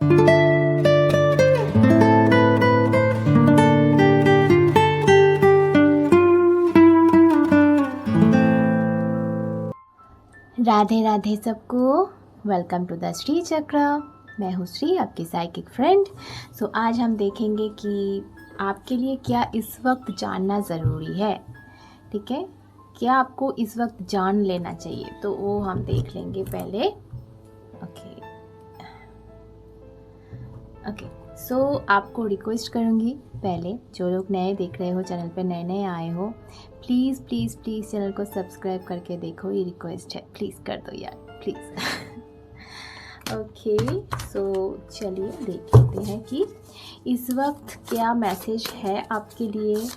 राधे राधे सबको, welcome to the Shri चक्र। मैं हूँ श्री, आपकी साइकिक फ्रेंड। सो आज हम देखेंगे कि आपके लिए क्या इस वक्त जानना ज़रूरी है। ठीक है, क्या आपको इस वक्त जान लेना चाहिए, तो वो हम देख लेंगे पहले। ओके, सो आपको रिक्वेस्ट करूँगी, पहले जो लोग नए देख रहे हो, चैनल पे नए नए आए हो, प्लीज़ प्लीज़ प्लीज़ चैनल को सब्सक्राइब करके देखो। ये रिक्वेस्ट है, प्लीज़ कर दो यार, प्लीज़। ओके, सो चलिए देख लेते हैं कि इस वक्त क्या मैसेज है आपके लिए,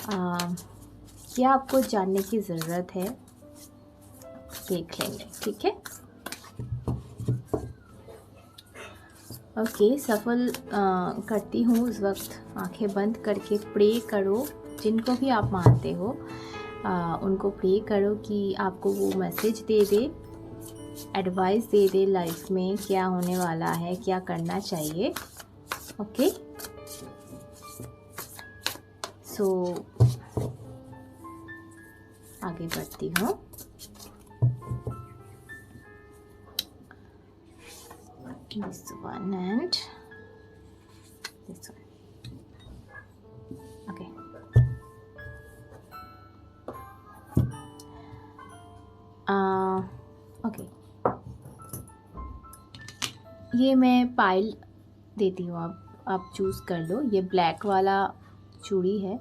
क्या आपको जानने की ज़रूरत है, देख लेंगे। ठीक है, ओके, सफल करती हूँ उस वक्त। आंखें बंद करके प्रे करो, जिनको भी आप मानते हो उनको प्रे करो कि आपको वो मैसेज दे दे, एडवाइस दे दे लाइफ में क्या होने वाला है, क्या करना चाहिए। ओके, सो आगे बढ़ती हूँ। This one and this one. Okay. Okay. ये मैं पाइल देती हूँ, आप चूज़ कर लो। ये ब्लैक वाला चूड़ी है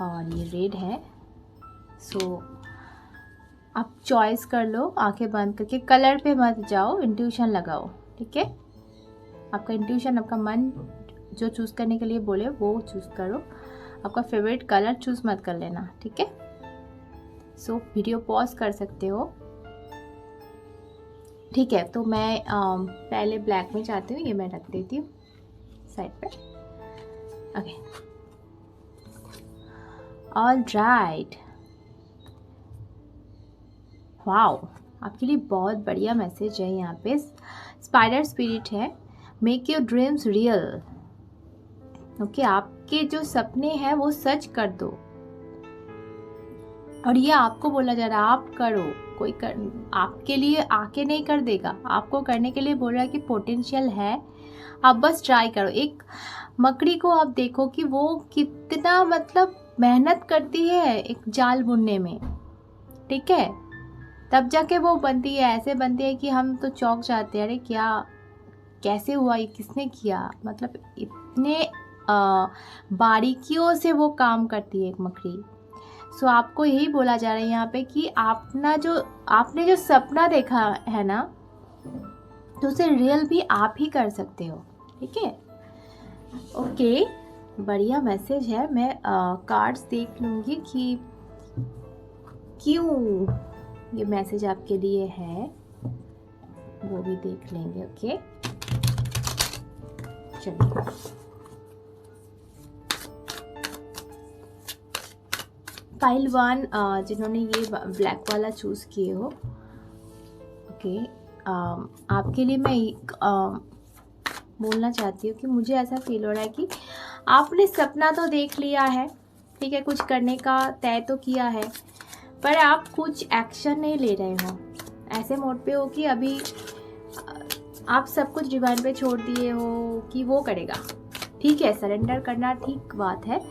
और ये रेड है। सो आप चॉइस कर लो, आंखें बंद करके। कलर पे मत जाओ, इंट्यूशन लगाओ। ठीक है, आपका इंट्यूशन, आपका मन जो चूज़ करने के लिए बोले वो चूज़ करो। आपका फेवरेट कलर चूज़ मत कर लेना। ठीक है, सो वीडियो पॉज कर सकते हो। ठीक है, तो मैं पहले ब्लैक में चाहती हूँ, ये मैं रख देती हूँ साइड पे। ओके, ऑल राइट, वाओ, आपके लिए बहुत बढ़िया मैसेज है यहाँ पे। स्पाइडर स्पिरिट है, make your dreams real. Okay, आपके जो सपने हैं वो सच कर दो। और ये आपको बोला जा रहा है, आप करो। कोई आपके लिए आके नहीं कर देगा, आपको करने के लिए बोल रहा है कि पोटेंशियल है, आप बस ट्राई करो। एक मकड़ी को आप देखो कि वो कितना मतलब मेहनत करती है एक जाल बुनने में। ठीक है, तब जाके वो बनती है। ऐसे बनती है कि हम तो चौंक जाते हैं, अरे क्या, कैसे हुआ, ये किसने किया। मतलब इतने बारीकियों से वो काम करती है एक मकड़ी। सो आपको यही बोला जा रहा है यहाँ पे कि आपने जो सपना देखा है ना, तो उसे रियल भी आप ही कर सकते हो। ठीक है, ओके, बढ़िया मैसेज है। मैं कार्ड्स देख लूँगी कि क्यों ये मैसेज आपके लिए है, वो भी देख लेंगे। ओके, चलिए। फाइल 1 जिन्होंने ये ब्लैक वाला चूज़ किए हो, ओके, आपके लिए मैं बोलना चाहती हूँ कि मुझे ऐसा फील हो रहा है कि आपने सपना तो देख लिया है। ठीक है, कुछ करने का तय तो किया है, पर आप कुछ एक्शन नहीं ले रहे हो। ऐसे मोड पे हो कि अभी आप सब कुछ डिवाइन पे छोड़ दिए हो कि वो करेगा। ठीक है, सरेंडर करना ठीक बात है,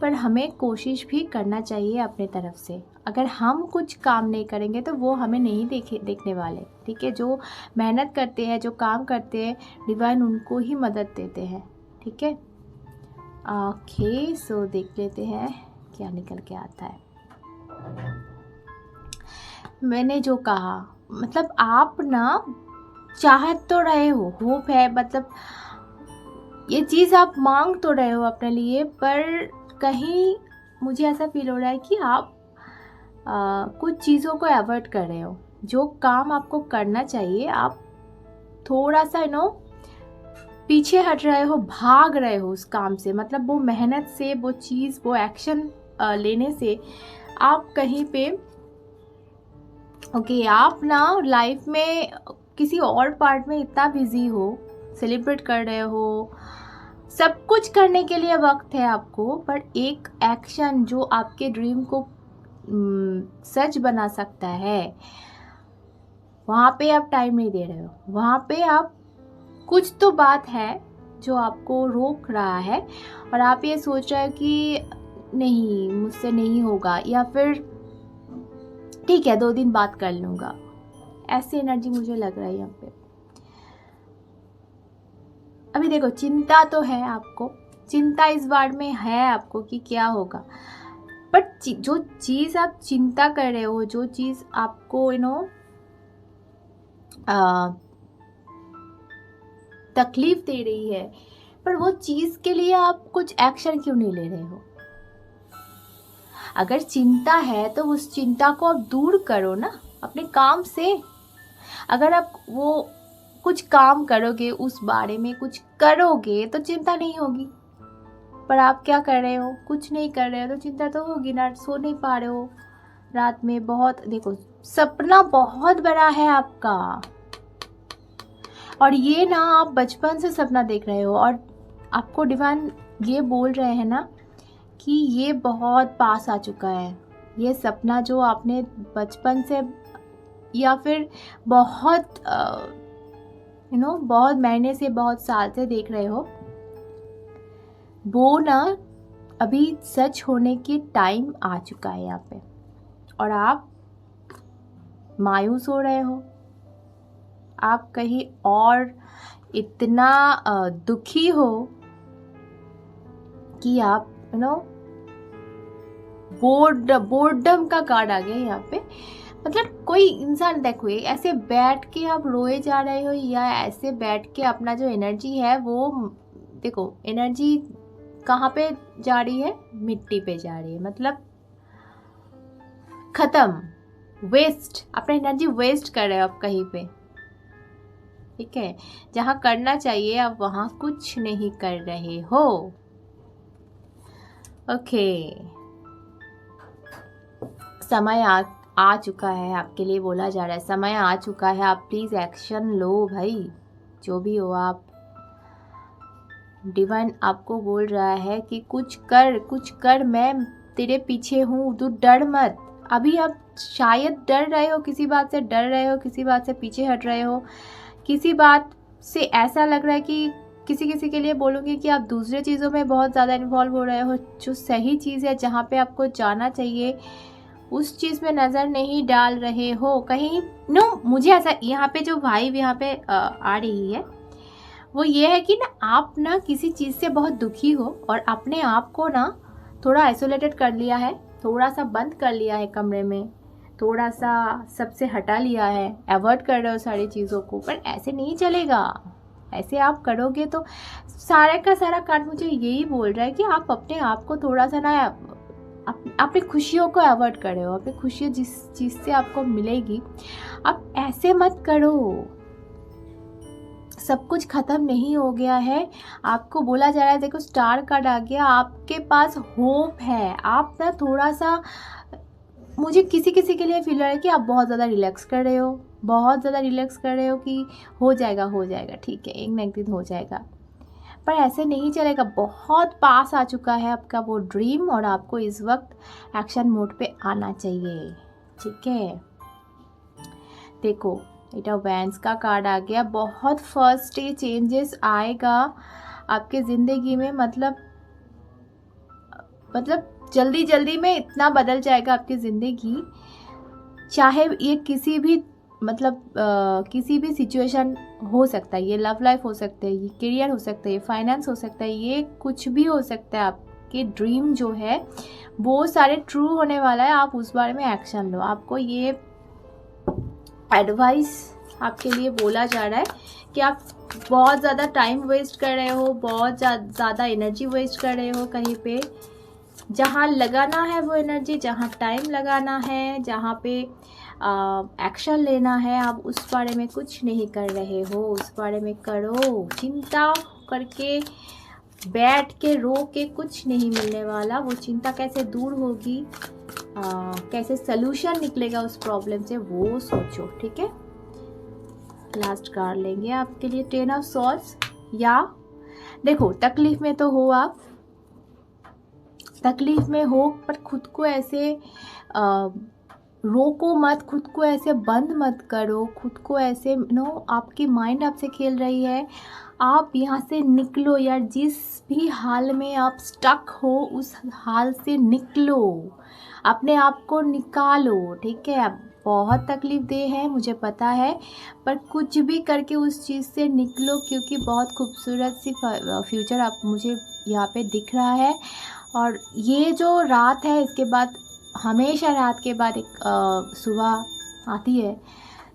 पर हमें कोशिश भी करना चाहिए अपने तरफ से। अगर हम कुछ काम नहीं करेंगे तो वो हमें नहीं देखने वाले। ठीक है, जो मेहनत करते हैं, जो काम करते हैं, डिवाइन उनको ही मदद देते हैं। ठीक है, ओके, सो देख लेते हैं क्या निकल के आता है। मैंने जो कहा, मतलब आप ना चाहत तो रहे हो, होप है, मतलब ये चीज़ आप मांग तो रहे हो अपने लिए, पर कहीं मुझे ऐसा फील हो रहा है कि आप कुछ चीज़ों को अवॉइड कर रहे हो। जो काम आपको करना चाहिए, आप थोड़ा सा पीछे हट रहे हो, भाग रहे हो उस काम से। मतलब वो मेहनत से, वो चीज़, वो एक्शन लेने से आप कहीं पे, ओके, आप ना लाइफ में किसी और पार्ट में इतना बिजी हो, सेलिब्रेट कर रहे हो, सब कुछ करने के लिए वक्त है आपको, पर एक एक्शन जो आपके ड्रीम को सच बना सकता है, वहाँ पे आप टाइम नहीं दे रहे हो। वहाँ पे आप कुछ तो बात है जो आपको रोक रहा है और आप ये सोच रहे हो कि नहीं, मुझसे नहीं होगा, या फिर ठीक है 2 दिन बात कर लूँगा। ऐसी एनर्जी मुझे लग रहा है यहाँ पे। अभी देखो, चिंता तो है आपको, चिंता इस बार में है आपको कि क्या होगा, बट जो चीज़ आप चिंता कर रहे हो, जो चीज़ आपको तकलीफ दे रही है, पर वो चीज़ के लिए आप कुछ एक्शन क्यों नहीं ले रहे हो? अगर चिंता है तो उस चिंता को आप दूर करो ना अपने काम से। अगर आप वो कुछ काम करोगे, उस बारे में कुछ करोगे, तो चिंता नहीं होगी। पर आप क्या कर रहे हो? कुछ नहीं कर रहे हो तो चिंता तो होगी ना। सो नहीं पा रहे हो रात में, बहुत देखो सपना बहुत बड़ा है आपका, और ये ना आप बचपन से सपना देख रहे हो, और आपको डिवाइन ये बोल रहे हैं ना कि ये बहुत पास आ चुका है। ये सपना जो आपने बचपन से या फिर बहुत बहुत महीने से, बहुत साल से देख रहे हो, वो ना अभी सच होने की टाइम आ चुका है यहाँ पे, और आप मायूस हो रहे हो। आप कहीं और इतना दुखी हो कि आप बोर्डम का कार्ड आ गया यहाँ पे। मतलब कोई इंसान देखो, ऐसे बैठ के आप रोए जा रहे हो, या ऐसे बैठ के अपना जो एनर्जी है वो देखो, एनर्जी कहाँ पे जा रही है? मिट्टी पे जा रही है। मतलब खत्म, वेस्ट, अपना एनर्जी वेस्ट कर रहे हो आप कहीं पे, ठीक है। जहाँ करना चाहिए आप वहाँ कुछ नहीं कर रहे हो। ओके, समय आ चुका है आपके लिए, बोला जा रहा है समय आ चुका है, आप प्लीज़ एक्शन लो भाई। जो भी हो आप, डिवाइन आपको बोल रहा है कि कुछ कर, मैं तेरे पीछे हूँ, तू डर मत। अभी आप शायद डर रहे हो, किसी बात से डर रहे हो, किसी बात से पीछे हट रहे हो, किसी बात से ऐसा लग रहा है कि किसी के लिए बोलूँगी कि आप दूसरे चीज़ों में बहुत ज़्यादा इन्वॉल्व हो रहे हो। जो सही चीज़ है, जहाँ पे आपको जाना चाहिए, उस चीज़ में नज़र नहीं डाल रहे हो कहीं। मुझे ऐसा यहाँ पे जो वाइब यहाँ पे आ रही है वो ये है कि ना आप ना किसी चीज़ से बहुत दुखी हो और अपने आप को ना थोड़ा आइसोलेटेड कर लिया है, थोड़ा सा बंद कर लिया है कमरे में, थोड़ा सा सबसे हटा लिया है, अवॉइड कर रहे हो सारी चीज़ों को। पर ऐसे नहीं चलेगा, ऐसे आप करोगे तो सारे का सारा कार्ड मुझे यही बोल रहा है कि आप अपने आप को थोड़ा सा ना अपनी खुशियों को अवॉइड कर रहे हो। अपनी खुशियाँ जिस चीज़ से आपको मिलेगी, आप ऐसे मत करो। सब कुछ खत्म नहीं हो गया है, आपको बोला जा रहा है। देखो स्टार कार्ड आ गया, आपके पास होप है। आप ना थोड़ा सा, मुझे किसी के लिए फील हो रहा है कि आप बहुत ज़्यादा रिलैक्स कर रहे हो, बहुत ज़्यादा रिलैक्स कर रहे हो कि हो जाएगा, ठीक है, एक ना एक दिन हो जाएगा। पर ऐसे नहीं चलेगा, बहुत पास आ चुका है आपका वो ड्रीम, और आपको इस वक्त एक्शन मोड पे आना चाहिए, ठीक है। देखो एट ऑफ वैंड्स का कार्ड आ गया, बहुत फर्स्ट डे चेंजेस आएगा आपके ज़िंदगी में। मतलब जल्दी में इतना बदल जाएगा आपकी ज़िंदगी, चाहे ये किसी भी किसी भी सिचुएशन हो सकता है। ये लव लाइफ हो सकता है, ये करियर हो सकता है, ये फाइनेंस हो सकता है, ये कुछ भी हो सकता है। आपके ड्रीम जो है वो सारे ट्रू होने वाला है, आप उस बारे में एक्शन लो। आपको ये एडवाइस आपके लिए बोला जा रहा है कि आप बहुत ज़्यादा टाइम वेस्ट कर रहे हो, बहुत ज़्यादा एनर्जी वेस्ट कर रहे हो कहीं पे। जहाँ लगाना है वो एनर्जी, जहाँ टाइम लगाना है, जहाँ पे एक्शन लेना है, आप उस बारे में कुछ नहीं कर रहे हो। उस बारे में करो। चिंता करके बैठ के रो के कुछ नहीं मिलने वाला। वो चिंता कैसे दूर होगी, कैसे सलूशन निकलेगा उस प्रॉब्लम से, वो सोचो, ठीक है। लास्ट कार्ड लेंगे आपके लिए 10 ऑफ सॉर्ड्स। या देखो, तकलीफ में तो हो, आप तकलीफ में हो, पर खुद को ऐसे रोको मत, खुद को ऐसे बंद मत करो, खुद को ऐसे आपकी माइंड आपसे खेल रही है। आप यहाँ से निकलो यार, जिस भी हाल में आप स्टक हो उस हाल से निकलो, अपने आप को निकालो, ठीक है। अब बहुत तकलीफ दे है मुझे पता है, पर कुछ भी करके उस चीज़ से निकलो, क्योंकि बहुत खूबसूरत सी फ्यूचर आप मुझे यहाँ पे दिख रहा है। और ये जो रात है, इसके बाद हमेशा रात के बाद एक सुबह आती है।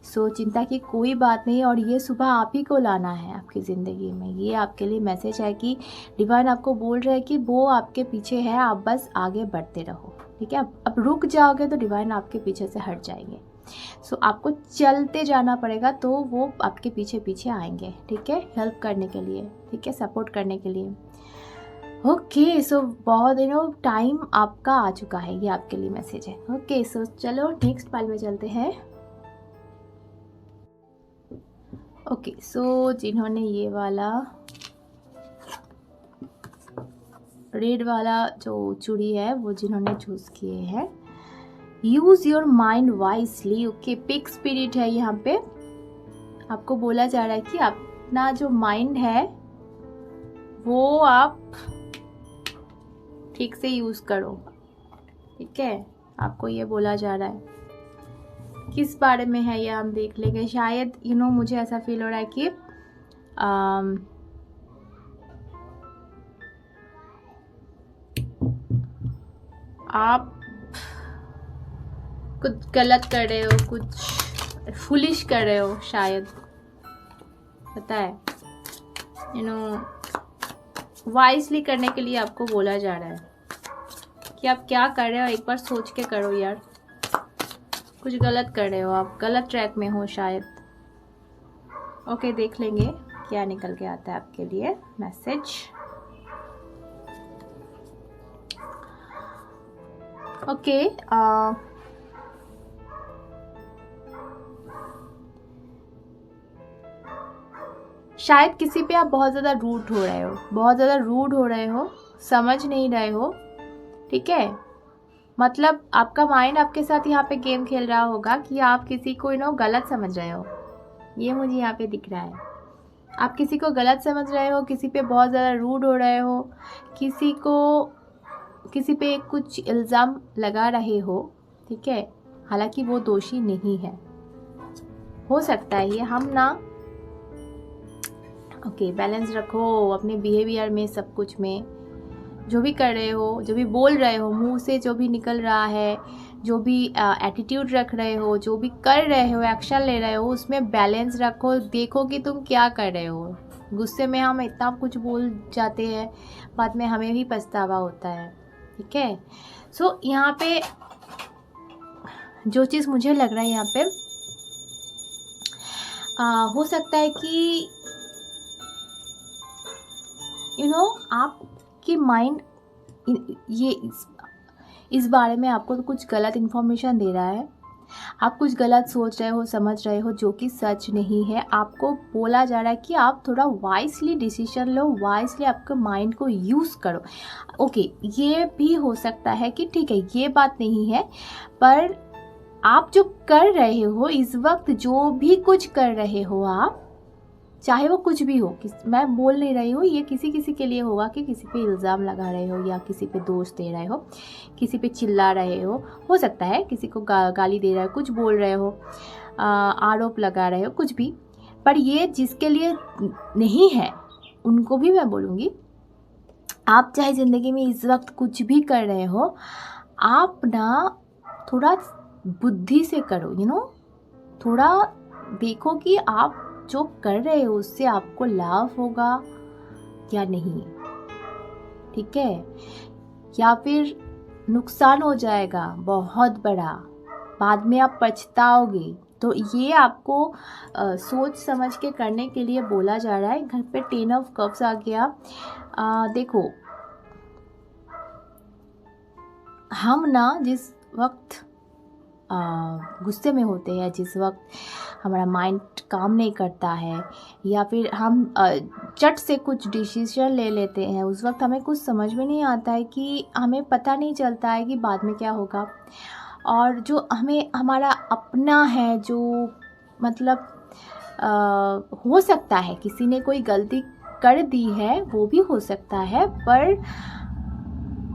सो चिंता की कोई बात नहीं, और ये सुबह आप ही को लाना है आपकी ज़िंदगी में। ये आपके लिए मैसेज है कि डिवाइन आपको बोल रहा है कि वो आपके पीछे है, आप बस आगे बढ़ते रहो, ठीक है। अब रुक जाओगे तो डिवाइन आपके पीछे से हट जाएंगे। सो आपको चलते जाना पड़ेगा, तो वो आपके पीछे पीछे आएंगे, ठीक है, हेल्प करने के लिए, ठीक है, सपोर्ट करने के लिए। ओके, सो बहुत टाइम आपका आ चुका है, ये आपके लिए मैसेज है। ओके, सो चलो नेक्स्ट पाइल में चलते हैं। ओके, सो जिन्होंने ये वाला रेड वाला जो चूड़ी है वो जिन्होंने चूज़ किए हैं, use your mind wisely. Okay, pick spirit है यहाँ पे, आपको बोला जा रहा है कि अपना जो माइंड है वो आप ठीक से यूज़ करो, ठीक है, आपको ये बोला जा रहा है। किस बारे में है ये हम देख लेंगे। शायद मुझे ऐसा फील हो रहा है कि आप कुछ गलत कर रहे हो, कुछ फुलिश कर रहे हो शायद, पता है, वाइजली करने के लिए आपको बोला जा रहा है कि आप क्या कर रहे हो, एक बार सोच के करो यार। कुछ गलत कर रहे हो, आप गलत ट्रैक में हो शायद। ओके, देख लेंगे क्या निकल के आता है आपके लिए मैसेज। ओके, शायद किसी पे आप बहुत ज़्यादा रूड हो रहे हो, बहुत ज़्यादा रूड हो रहे हो, समझ नहीं रहे हो, ठीक है। मतलब आपका माइंड आपके साथ यहाँ पे गेम खेल रहा होगा कि आप किसी को गलत समझ रहे हो, ये मुझे यहाँ पे दिख रहा है। आप किसी को गलत समझ रहे हो, किसी पे बहुत ज़्यादा रूड हो रहे हो, किसी पे कुछ इल्ज़ाम लगा रहे हो, ठीक है, हालांकि वो दोषी नहीं है। हो सकता है ये हम ना। ओके, बैलेंस रखो अपने बिहेवियर में, सब कुछ में, जो भी कर रहे हो, जो भी बोल रहे हो, मुंह से जो भी निकल रहा है, जो भी एटीट्यूड रख रहे हो, जो भी कर रहे हो, एक्शन ले रहे हो, उसमें बैलेंस रखो। देखो कि तुम क्या कर रहे हो। गुस्से में हम इतना कुछ बोल जाते हैं, बाद में हमें भी पछतावा होता है, ठीक है। सो यहाँ पे जो चीज़ मुझे लग रहा है यहाँ पे हो सकता है कि आपकी माइंड ये इस बारे में आपको तो कुछ गलत इन्फॉर्मेशन दे रहा है। आप कुछ गलत सोच रहे हो, समझ रहे हो, जो कि सच नहीं है। आपको बोला जा रहा है कि आप थोड़ा वाइजली डिसीजन लो, वाइजली आपके माइंड को यूज़ करो। ओके, ये भी हो सकता है कि ठीक है, ये बात नहीं है, पर आप जो कर रहे हो इस वक्त, जो भी कुछ कर रहे हो आप, चाहे वो कुछ भी हो, मैं बोल नहीं रही हूँ, ये किसी के लिए होगा कि किसी पे इल्ज़ाम लगा रहे हो, या किसी पे दोष दे रहे हो, किसी पे चिल्ला रहे हो सकता है किसी को गाली दे रहे हो, कुछ बोल रहे हो, आरोप लगा रहे हो, कुछ भी। पर ये जिसके लिए नहीं है उनको भी मैं बोलूँगी, आप चाहे ज़िंदगी में इस वक्त कुछ भी कर रहे हो, आप ना थोड़ा बुद्धि से करो, थोड़ा देखो कि आप जो कर रहे हो उससे आपको लाभ होगा या नहीं, ठीक है, या फिर नुकसान हो जाएगा बहुत बड़ा, बाद में आप पछताओगे। तो ये आपको सोच समझ के करने के लिए बोला जा रहा है। घर पे 10 ऑफ कप्स आ गया। देखो, हम ना जिस वक्त गुस्से में होते हैं, जिस वक्त हमारा माइंड काम नहीं करता है, या फिर हम चट से कुछ डिसीजन ले लेते हैं, उस वक्त हमें कुछ समझ में नहीं आता है, कि हमें पता नहीं चलता है कि बाद में क्या होगा। और जो हमें हमारा अपना है, जो मतलब हो सकता है किसी ने कोई गलती कर दी है, वो भी हो सकता है, पर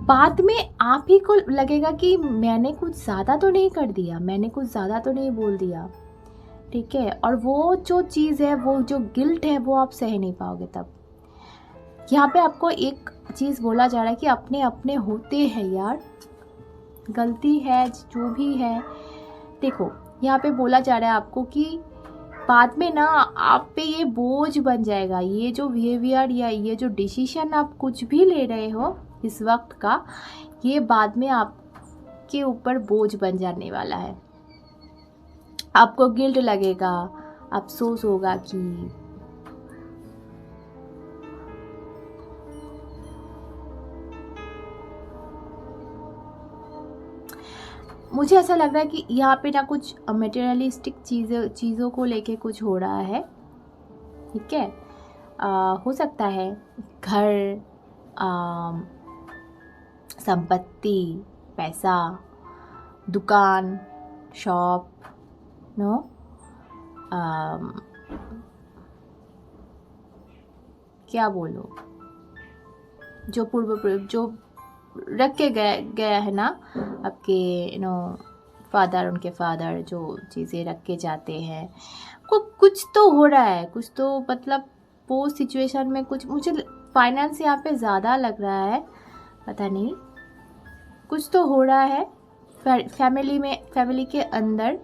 बाद में आप ही को लगेगा कि मैंने कुछ ज़्यादा तो नहीं कर दिया, मैंने कुछ ज़्यादा तो नहीं बोल दिया, ठीक है। और वो जो चीज़ है, वो जो गिल्ट है, वो आप सह नहीं पाओगे तब। यहाँ पे आपको एक चीज़ बोला जा रहा है कि अपने अपने होते हैं यार, गलती है जो भी है। देखो यहाँ पे बोला जा रहा है आपको कि बाद में ना आप पे ये बोझ बन जाएगा, ये जो बिहेवियर या ये जो डिसीजन आप कुछ भी ले रहे हो इस वक्त का, ये बाद में आपके ऊपर बोझ बन जाने वाला है। आपको गिल्ट लगेगा, अफसोस होगा कि मुझे ऐसा लग रहा है कि यहाँ पे ना कुछ मटेरियलिस्टिक चीज़ों को लेके कुछ हो रहा है, ठीक है। हो सकता है घर, संपत्ति, पैसा, दुकान, शॉप, नो, क्या बोलो, जो जो रख के गया है ना आपके फादर, उनके फादर, जो चीज़ें रख के जाते हैं, कुछ तो हो रहा है, कुछ तो मतलब वो सिचुएशन में कुछ, मुझे फाइनेंस यहाँ पे ज़्यादा लग रहा है, पता नहीं कुछ तो हो रहा है फैमिली के अंदर।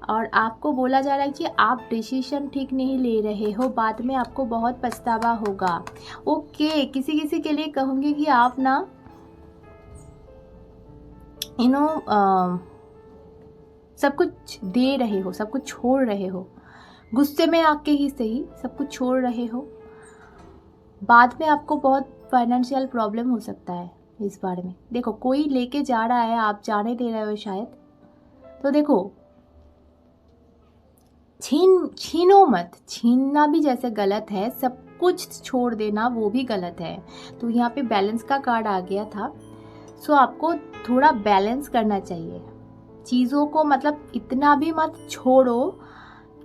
और आपको बोला जा रहा है कि आप डिसीजन ठीक नहीं ले रहे हो, बाद में आपको बहुत पछतावा होगा। ओके, किसी के लिए कहूँगी कि आप ना सब कुछ दे रहे हो, सब कुछ छोड़ रहे हो, गुस्से में आके ही सही सब कुछ छोड़ रहे हो, बाद में आपको बहुत फाइनेंशियल प्रॉब्लम हो सकता है इस बारे में। देखो कोई लेके जा रहा है, आप जाने दे रहे हो शायद, तो देखो छीनो मत, छीनना भी जैसे गलत है, सब कुछ छोड़ देना वो भी गलत है। तो यहाँ पे बैलेंस का कार्ड आ गया था, सो आपको थोड़ा बैलेंस करना चाहिए चीज़ों को, मतलब इतना भी मत छोड़ो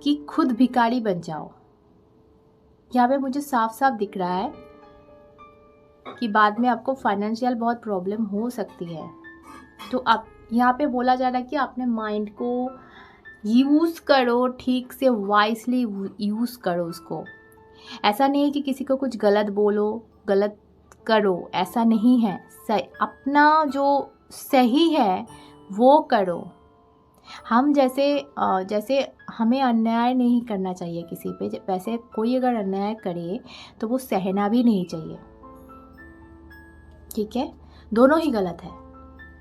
कि खुद भिखारी बन जाओ। यहाँ पे मुझे साफ साफ दिख रहा है कि बाद में आपको फाइनेंशियल बहुत प्रॉब्लम हो सकती है। तो आप यहाँ पे बोला जा रहा है कि अपने माइंड को यूज़ करो, ठीक से वाइसली यूज़ करो उसको। ऐसा नहीं है कि किसी को कुछ गलत बोलो, गलत करो, ऐसा नहीं है। अपना जो सही है वो करो। हम जैसे हमें अन्याय नहीं करना चाहिए किसी पे, वैसे कोई अगर अन्याय करे तो वो सहना भी नहीं चाहिए, ठीक है। दोनों ही गलत है।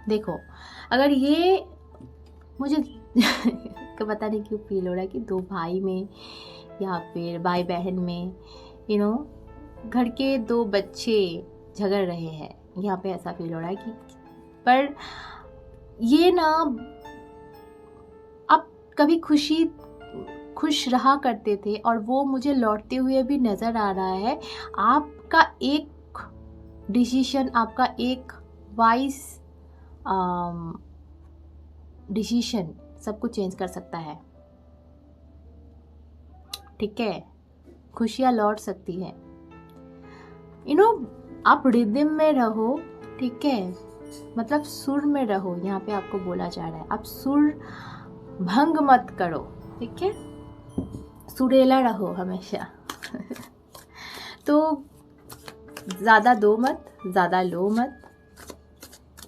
देखो अगर ये मुझे पता नहीं क्यों फील हो रहा है कि दो भाई में या फिर भाई बहन में घर के दो बच्चे झगड़ रहे हैं, यहाँ पे ऐसा फील हो रहा है कि, पर ये ना अब कभी खुश रहा करते थे और वो मुझे लौटते हुए भी नज़र आ रहा है। आपका एक डिसीजन, आपका एक वाइज डिसीजन सब कुछ चेंज कर सकता है, ठीक है। खुशियाँ लौट सकती है। आप रिदम में रहो, ठीक है, मतलब सुर में रहो। यहाँ पे आपको बोला जा रहा है आप सुर भंग मत करो, ठीक है, सुरेला रहो हमेशा। तो ज़्यादा दो मत, ज़्यादा लो मत,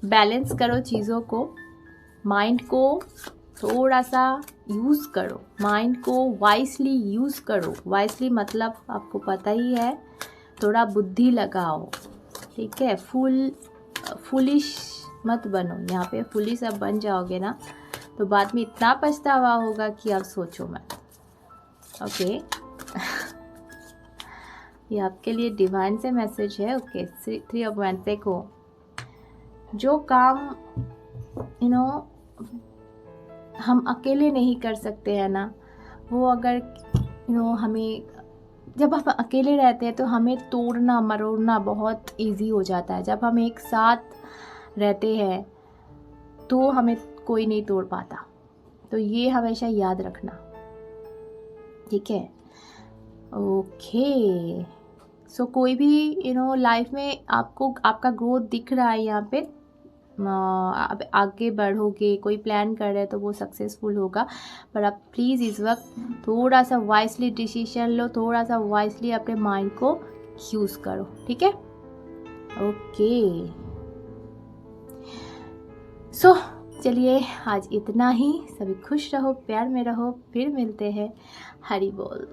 बैलेंस करो चीज़ों को, माइंड को थोड़ा सा यूज़ करो, माइंड को वाइसली यूज़ करो। वाइसली मतलब आपको पता ही है, थोड़ा बुद्धि लगाओ, ठीक है। फुलिश मत बनो। यहाँ पे फुलिश अब बन जाओगे ना तो बाद में इतना पछतावा होगा कि आप सोचो मत, ओके। ये आपके लिए डिवाइन से मैसेज है, ओके। 3 ऑफ वांड्स, देखो जो काम हम अकेले नहीं कर सकते हैं ना। वो अगर हमें, जब हम अकेले रहते हैं तो हमें तोड़ना मरोड़ना बहुत इजी हो जाता है। जब हम एक साथ रहते हैं तो हमें कोई नहीं तोड़ पाता। तो ये हमेशा याद रखना, ठीक है? ओके। सो कोई भी लाइफ में आपको आपका ग्रोथ दिख रहा है यहाँ पे, आप आगे बढ़ोगे, कोई प्लान कर रहे हैं तो वो सक्सेसफुल होगा। पर आप प्लीज़ इस वक्त थोड़ा सा वाइसली डिसीजन लो, थोड़ा सा वाइसली अपने माइंड को यूज़ करो, ठीक है? ओके। सो चलिए आज इतना ही। सभी खुश रहो, प्यार में रहो, फिर मिलते हैं। हरि बोल।